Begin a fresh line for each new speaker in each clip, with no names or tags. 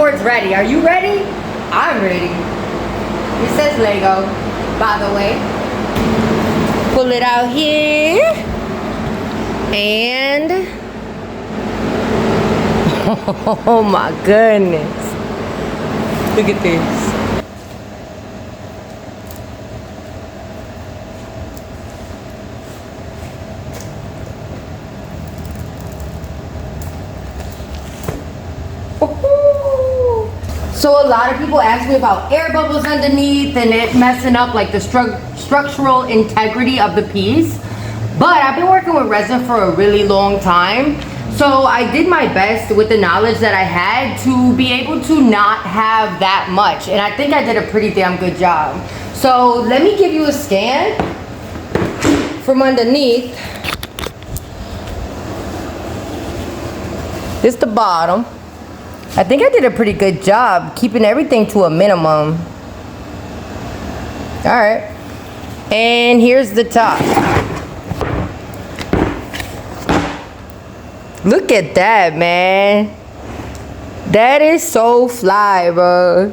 skateboard's ready. Are you ready? I'm ready. It says Lego, by the way. Pull it out here. And oh my goodness. Look at this. So a lot of people ask me about air bubbles underneath and it messing up like the structural integrity of the piece. But I've been working with resin for a really long time. So I did my best with the knowledge that I had to be able to not have that much. And I think I did a pretty damn good job. So let me give you a scan from underneath. This is the bottom. I think I did a pretty good job keeping everything to a minimum. All right. And here's the top. Look at that, man. That is so fly, bro.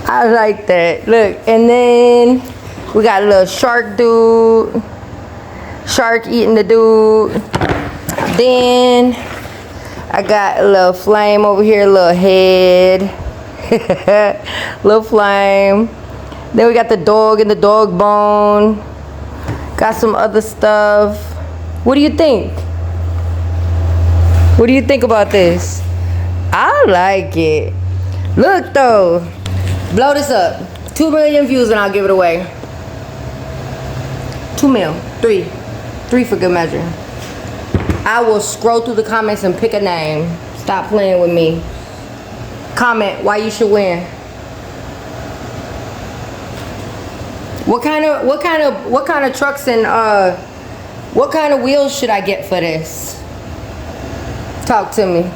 I like that. Look, and then we got a little shark dude. Shark eating the dude. Then I got a little flame over here, a little head. Little flame. Then we got the dog and the dog bone. Got some other stuff. What do you think? What do you think about this? I like it. Look though. Blow this up. 2 million views and I'll give it away. 2 mil. 3. 3 for good measure. I will scroll through the comments and pick a name. Stop playing with me. Comment why you should win. What kind of trucks and what kind of wheels should I get for this? Talk to me.